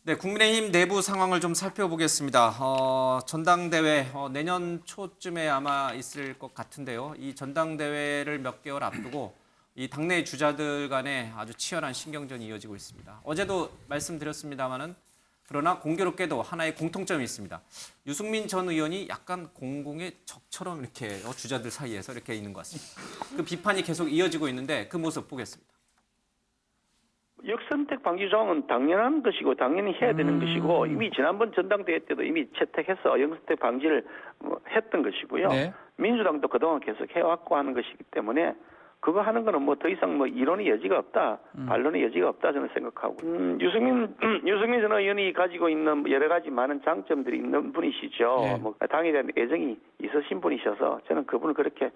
네, 국민의힘 내부 상황을 좀 살펴보겠습니다. 전당대회 내년 초쯤에 아마 있을 것 같은데요. 이 전당대회를 몇 개월 앞두고 이 당내 주자들 간에 아주 치열한 신경전이 이어지고 있습니다. 어제도 말씀드렸습니다마는 그러나 공교롭게도 하나의 공통점이 있습니다. 유승민 전 의원이 약간 공공의 적처럼 이렇게 주자들 사이에서 이렇게 있는 것 같습니다. 그 비판이 계속 이어지고 있는데 그 모습 보겠습니다. 역선택 방지 조항은 당연한 것이고 당연히 해야 되는 것이고 이미 지난번 전당대회 때도 이미 채택해서 역선택 방지를 했던 것이고요. 네. 민주당도 그동안 계속 해왔고 하는 것이기 때문에 그거 하는 거는 더 이상 이론의 여지가 없다, 반론의 여지가 없다 저는 생각하고. 유승민 전 의원이 가지고 있는 여러 가지 많은 장점들이 있는 분이시죠. 네. 당에 대한 애정이 있으신 분이셔서 저는 그분을 그렇게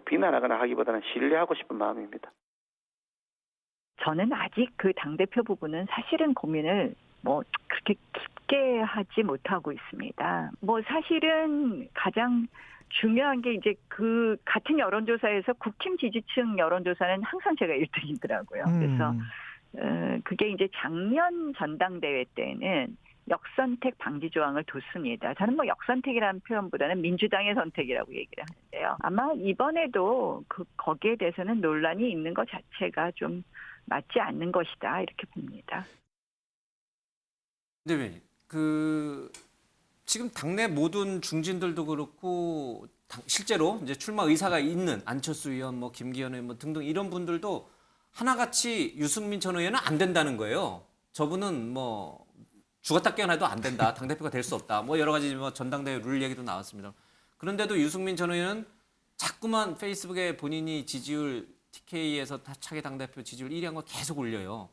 비난하거나 하기보다는 신뢰하고 싶은 마음입니다. 저는 아직 그 당대표 부분은 사실은 고민을 그렇게 깊게 하지 못하고 있습니다. 사실은 가장 중요한 게 이제 그 같은 여론조사에서 국힘 지지층 여론조사는 항상 제가 1등이더라고요. 그래서 그게 이제 작년 전당대회 때는 역선택 방지 조항을 뒀습니다. 저는 역선택이라는 표현보다는 민주당의 선택이라고 얘기를 하는데요. 아마 이번에도 거기에 대해서는 논란이 있는 것 자체가 좀 맞지 않는 것이다 이렇게 봅니다. 네, 지금 당내 모든 중진들도 그렇고 실제로 이제 출마 의사가 있는 안철수 의원, 김기현 의원 등등 이런 분들도 하나같이 유승민 전 의원은 안 된다는 거예요. 저분은 죽었다 깨어나도 안 된다, 당 대표가 될 수 없다, 여러 가지 전당대회 룰 얘기도 나왔습니다. 그런데도 유승민 전 의원은 자꾸만 페이스북에 본인이 지지율 TK에서 차기 당대표 지지율 1위 한 거 계속 올려요.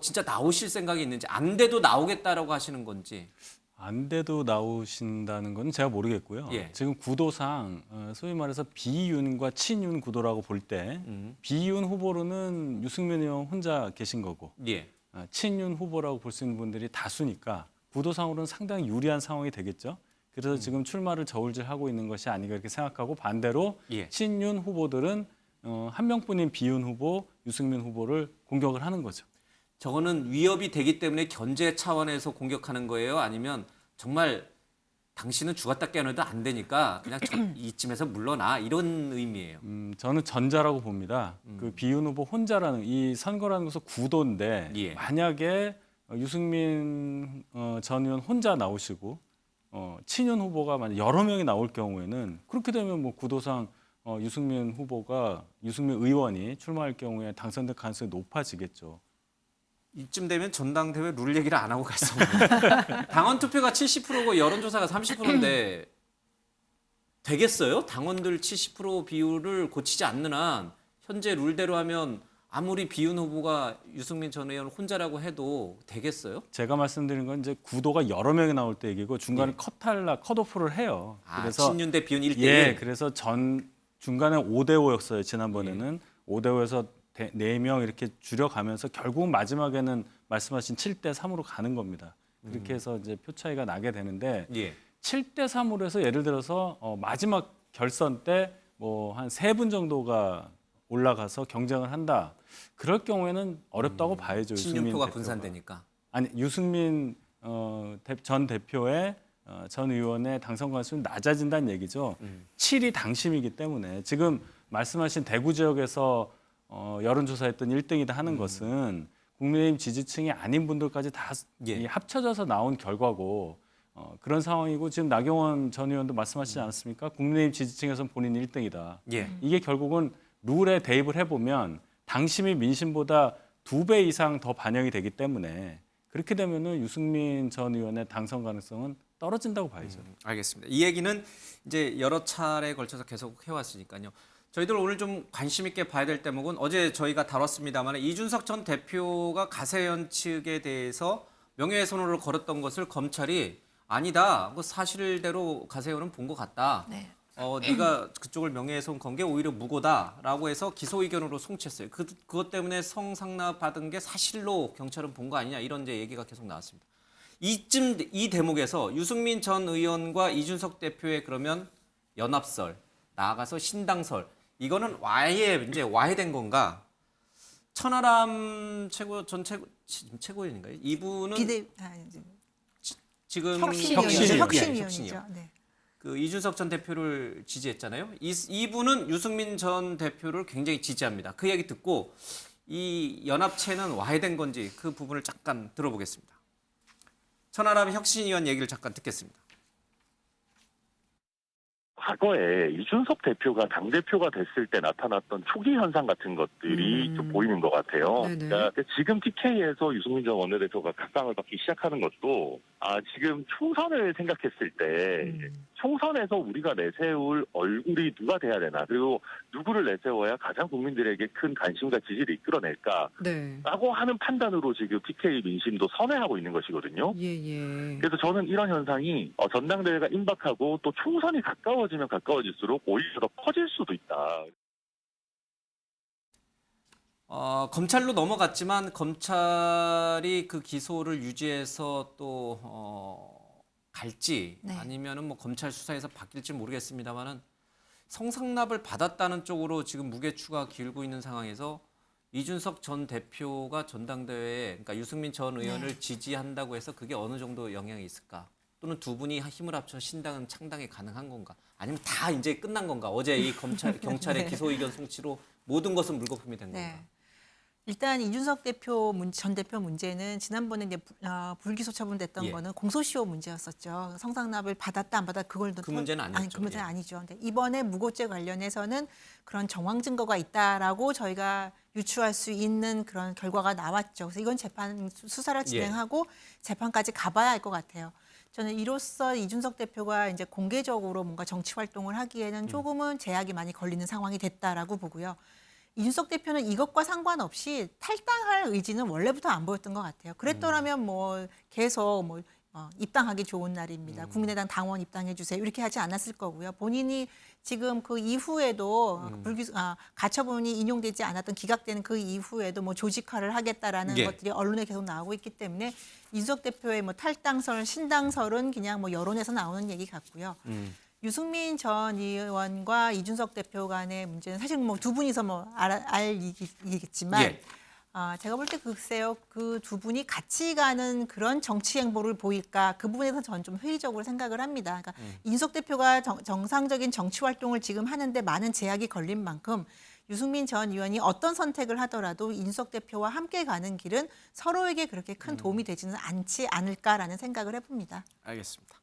진짜 나오실 생각이 있는지, 안 돼도 나오겠다라고 하시는 건지. 안 돼도 나오신다는 건 제가 모르겠고요. 예. 지금 구도상 소위 말해서 비윤과 친윤 구도라고 볼 때 비윤 후보로는 유승민 의원 혼자 계신 거고 예. 친윤 후보라고 볼 수 있는 분들이 다수니까 구도상으로는 상당히 유리한 상황이 되겠죠. 그래서 지금 출마를 저울질하고 있는 것이 아닌가 이렇게 생각하고 반대로 예. 친윤 후보들은 한 명뿐인 비윤 후보, 유승민 후보를 공격을 하는 거죠. 저거는 위협이 되기 때문에 견제 차원에서 공격하는 거예요? 아니면 정말 당신은 죽었다 깨어나도 안 되니까 그냥 이쯤에서 물러나 이런 의미예요? 저는 전자라고 봅니다. 그 비윤 후보 혼자라는 이 선거라는 것은 구도인데 예. 만약에 유승민 전 의원 혼자 나오시고 친윤 후보가 만약 여러 명이 나올 경우에는 그렇게 되면 구도상 유승민 의원이 출마할 경우에 당선될 가능성이 높아지겠죠. 이쯤 되면 전당대회 룰 얘기를 안 하고 갔어. 당원 투표가 70%고 여론조사가 30%인데 되겠어요? 당원들 70% 비율을 고치지 않는 한 현재 룰대로 하면 아무리 비윤 후보가 유승민 전 의원 혼자라고 해도 되겠어요? 제가 말씀드린 건 이제 구도가 여러 명이 나올 때 얘기고 중간에 컷오프를 해요. 그래서 친윤 대 비윤 1대1. 예, 그래서 중간에 5대5였어요. 지난번에는 5대5에서 4명 이렇게 줄여가면서 결국 마지막에는 말씀하신 7대3으로 가는 겁니다. 그렇게 해서 이제 표 차이가 나게 되는데 7대3으로 해서 예를 들어서 마지막 결선 때 한 3분 정도가 올라가서 경쟁을 한다. 그럴 경우에는 어렵다고 봐야죠. 친윤표가 분산되니까. 아니 유승민 전 대표의 전 의원의 당선 가능성이 낮아진다는 얘기죠. 7이 당심이기 때문에 지금 말씀하신 대구 지역에서 여론조사했던 1등이다 하는 것은 국민의힘 지지층이 아닌 분들까지 다 합쳐져서 나온 결과고 그런 상황이고 지금 나경원 전 의원도 말씀하시지 않았습니까? 국민의힘 지지층에서는 본인이 1등이다. 이게 결국은 룰에 대입을 해보면 당심이 민심보다 2배 이상 더 반영이 되기 때문에 그렇게 되면은 유승민 전 의원의 당선 가능성은 떨어진다고 봐야죠. 알겠습니다. 이 얘기는 이제 여러 차례에 걸쳐서 계속 해왔으니까요. 저희들 오늘 좀 관심 있게 봐야 될 대목은 어제 저희가 다뤘습니다만 이준석 전 대표가 가세현 측에 대해서 명예훼손으로 걸었던 것을 검찰이 아니다. 그 사실대로 가세현은 본 것 같다. 네. 네가 그쪽을 명예훼손 건 게 오히려 무고다라고 해서 기소 의견으로 송치했어요. 그것 때문에 성상납 받은 게 사실로 경찰은 본 거 아니냐 이런 이제 얘기가 계속 나왔습니다. 이 대목에서 유승민 전 의원과 이준석 대표의 그러면 연합설 나아가서 신당설 이거는 이제 와해된 건가? 천하람 최고위원인가요? 이분은 지금 혁신위원이죠. 네. 그 이준석 전 대표를 지지했잖아요. 이분은 유승민 전 대표를 굉장히 지지합니다. 그 얘기 듣고 이 연합체는 와해된 건지 그 부분을 잠깐 들어보겠습니다. 천하람 혁신위원 얘기를 잠깐 듣겠습니다. 과거에 이준석 대표가 당대표가 됐을 때 나타났던 초기 현상 같은 것들이 좀 보이는 것 같아요. 네네. 그러니까 지금 TK에서 유승민 전 원내대표가 각광을 받기 시작하는 것도 지금 총선을 생각했을 때 총선에서 우리가 내세울 얼굴이 누가 돼야 되나, 그리고 누구를 내세워야 가장 국민들에게 큰 관심과 지지를 이끌어낼까라고 네. 하는 판단으로 지금 TK 민심도 선회하고 있는 것이거든요. 예. 그래서 저는 이런 현상이 전당대회가 임박하고 또 총선이 가까워지면 가까워질수록 오히려 더 커질 수도 있다. 검찰로 넘어갔지만 검찰이 그 기소를 유지해서 또 갈지 네. 아니면은 뭐 검찰 수사에서 바뀔지 모르겠습니다만은 성상납을 받았다는 쪽으로 지금 무게추가 기울고 있는 상황에서 이준석 전 대표가 전당대회에 그러니까 유승민 전 의원을 지지한다고 해서 그게 어느 정도 영향이 있을까? 또는 두 분이 힘을 합쳐 신당은 창당이 가능한 건가? 아니면 다 이제 끝난 건가? 어제 이 경찰의 기소 의견 송치로 모든 것은 물거품이 된 건가? 네. 일단 이준석 전 대표 문제는 지난번에 이제 불기소 처분됐던 예. 거는 공소시효 문제였었죠. 성상납을 받았다 안 받았다 그걸 그 문제는 아니었죠. 그 문제는 예. 아니죠. 근데 이번에 무고죄 관련해서는 그런 정황 증거가 있다라고 저희가 유추할 수 있는 그런 결과가 나왔죠. 그래서 이건 재판 수사를 진행하고 재판까지 가봐야 할 것 같아요. 저는 이로써 이준석 대표가 이제 공개적으로 뭔가 정치 활동을 하기에는 조금은 제약이 많이 걸리는 상황이 됐다라고 보고요. 이준석 대표는 이것과 상관없이 탈당할 의지는 원래부터 안 보였던 것 같아요. 그랬더라면 뭐 계속 입당하기 좋은 날입니다. 국민의당 당원 입당해 주세요. 이렇게 하지 않았을 거고요. 본인이 지금 그 이후에도 가처분이 인용되지 않았던 기각되는 그 이후에도 뭐 조직화를 하겠다라는 예. 것들이 언론에 계속 나오고 있기 때문에 이준석 대표의 뭐 탈당설, 신당설은 그냥 뭐 여론에서 나오는 얘기 같고요. 유승민 전 의원과 이준석 대표 간의 문제는 사실 뭐 두 분이서 뭐 알 얘기겠지만 예. 제가 볼 때 글쎄요, 그 두 분이 같이 가는 그런 정치 행보를 보일까, 그 부분에서 저는 좀 회의적으로 생각을 합니다. 그러니까 이준석 대표가 정상적인 정치 활동을 지금 하는데 많은 제약이 걸린 만큼 유승민 전 의원이 어떤 선택을 하더라도 이준석 대표와 함께 가는 길은 서로에게 그렇게 큰 도움이 되지는 않지 않을까라는 생각을 해봅니다. 알겠습니다.